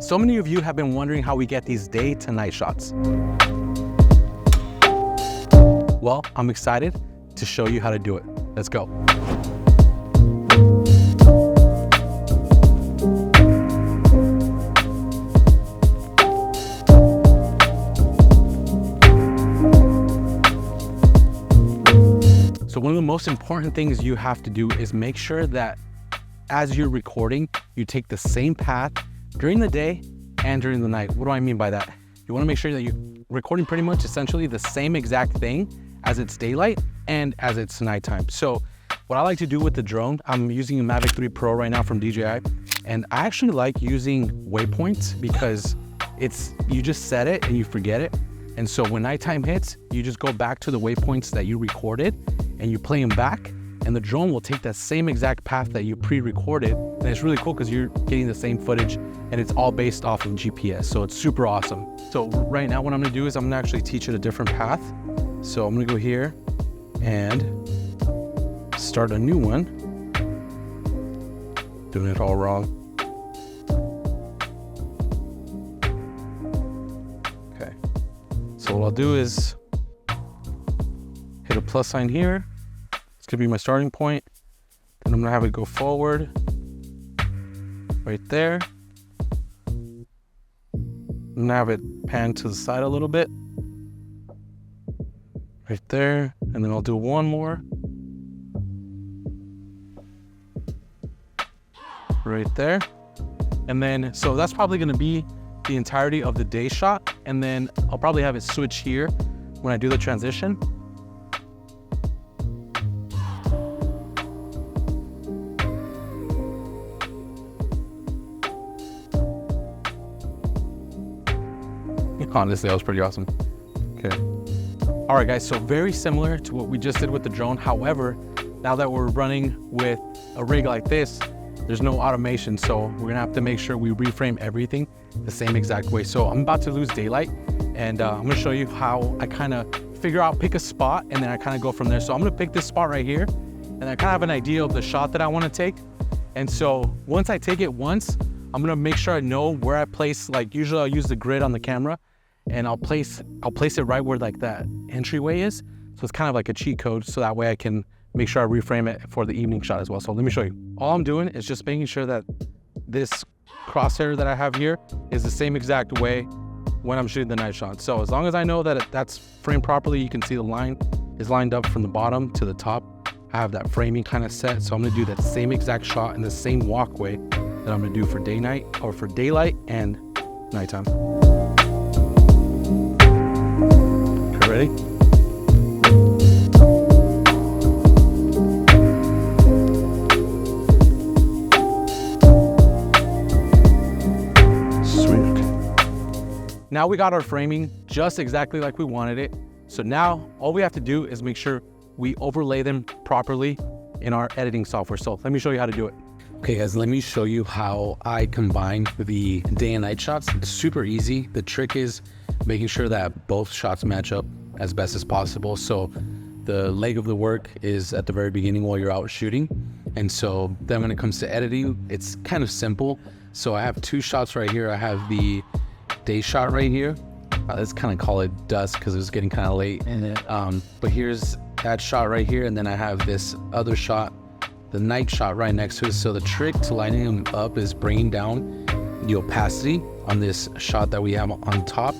So many of you have been wondering how we get these day to night shots. Well, I'm excited to show you how to do it. Let's go. So one of the most important things you have to do is make sure that as you're recording, you take the same path during the day and during the night. What do I mean by that? You want to make sure that you're recording pretty much essentially the same exact thing as it's daylight and as it's nighttime. So what I like to do with the drone, I'm using a Mavic 3 Pro right now from DJI, and I actually like using waypoints because you just set it and you forget it. And so when nighttime hits, you just go back to the waypoints that you recorded and you play them back, and the drone will take that same exact path that you pre-recorded. And it's really cool because you're getting the same footage and it's all based off of GPS. So it's super awesome. So right now what I'm gonna do is I'm gonna actually teach it a different path. So I'm gonna go here and start a new one. Doing it all wrong. Okay. So what I'll do is hit a plus sign here. It's gonna be my starting point. Then I'm gonna have it go forward, right there. I'm gonna have it pan to the side a little bit, right there. And then I'll do one more, right there. And then, so that's probably gonna be the entirety of the day shot. And then I'll probably have it switch here when I do the transition. Honestly, that was pretty awesome. Okay. All right, guys, so very similar to what we just did with the drone. However, now that we're running with a rig like this, there's no automation. So we're gonna have to make sure we reframe everything the same exact way. So I'm about to lose daylight, and I'm gonna show you how I kind of pick a spot, and then I kind of go from there. So I'm gonna pick this spot right here, and I kind of have an idea of the shot that I wanna take. And so once I take it once, I'm gonna make sure I know where I place, like usually I'll use the grid on the camera, and I'll place it right where like that entryway is. So it's kind of like a cheat code, so that way I can make sure I reframe it for the evening shot as well. So let me show you. All I'm doing is just making sure that this crosshair that I have here is the same exact way when I'm shooting the night shot. So as long as I know that that's framed properly, you can see the line is lined up from the bottom to the top. I have that framing kind of set. So I'm gonna do that same exact shot in the same walkway that I'm gonna do for for daylight and nighttime. Ready? Sweet. Now we got our framing just exactly like we wanted it. So now all we have to do is make sure we overlay them properly in our editing software. So let me show you how to do it. Okay guys, let me show you how I combine the day and night shots. It's super easy. The trick is making sure that both shots match up as best as possible. So the leg of the work is at the very beginning while you're out shooting. And so then when it comes to editing, it's kind of simple. So I have two shots right here. I have the day shot right here. Let's kind of call it dusk because it was getting kind of late. But here's that shot right here. And then I have this other shot, the night shot right next to it. So the trick to lining them up is bringing down the opacity on this shot that we have on top.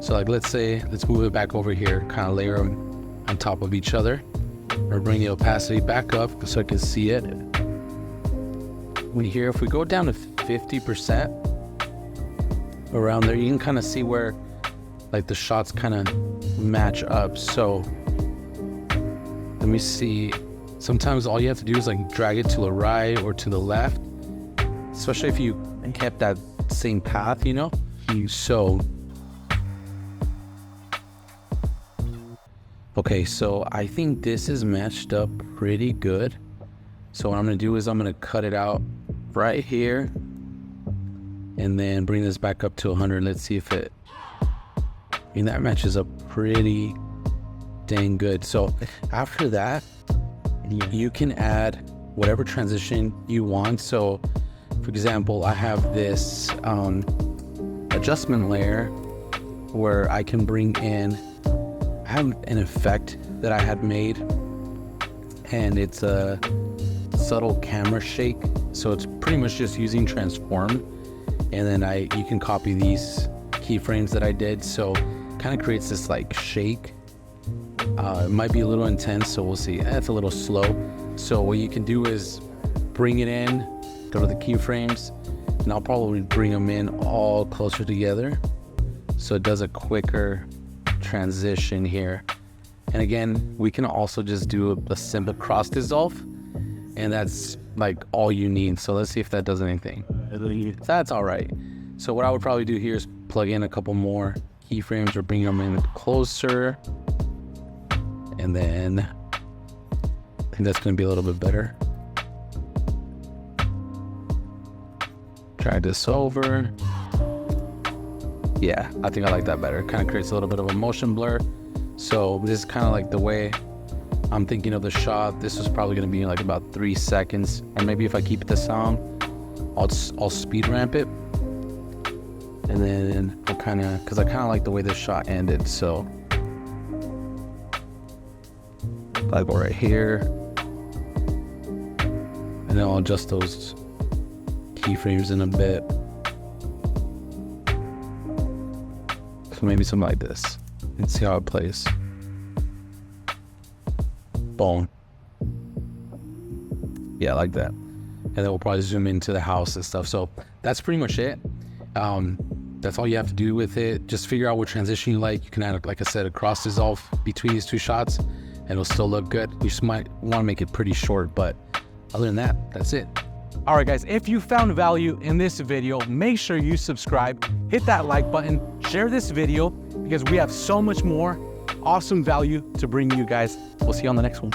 So like, let's move it back over here, kind of layer them on top of each other, or bring the opacity back up so I can see it. Here, if we go down to 50% around there, you can kind of see where like the shots kind of match up. So let me see. Sometimes all you have to do is like drag it to the right or to the left, especially if you kept that same path, you know? Okay, so I think this is matched up pretty good. So what I'm gonna do is I'm gonna cut it out right here and then bring this back up to 100. Let's see if that matches up pretty dang good. So after that, you can add whatever transition you want. So for example, I have this adjustment layer where I can bring in, I have an effect that I had made, and it's a subtle camera shake. So it's pretty much just using transform, and then you can copy these keyframes that I did. So kind of creates this like shake. It might be a little intense, so we'll see. It's a little slow. So what you can do is bring it in, go to the keyframes, and I'll probably bring them in all closer together, so it does a quicker transition here. And again, we can also just do a simple cross dissolve, and that's like all you need. So let's see if that does anything. That's all right. So what I would probably do here is plug in a couple more keyframes or bring them in closer, and then I think that's going to be a little bit better. Drag this over. Yeah, I think I like that better. It kind of creates a little bit of a motion blur. So this is kind of like the way I'm thinking of the shot. This is probably going to be like about 3 seconds, or maybe if I keep the sound, I'll speed ramp it. And then I'll kind of, because I kind of like the way this shot ended. So I go right here, and then I'll adjust those keyframes in a bit. So maybe something like this, and see how it plays. Boom. Yeah, like that. And then we'll probably zoom into the house and stuff. So that's pretty much it. That's all you have to do with it. Just figure out what transition you like. You can add, like I said, a cross dissolve between these two shots, and it'll still look good. You just might want to make it pretty short, but other than that, that's it. All right, guys, if you found value in this video, make sure you subscribe, hit that like button, share this video, because we have so much more awesome value to bring you guys. We'll see you on the next one.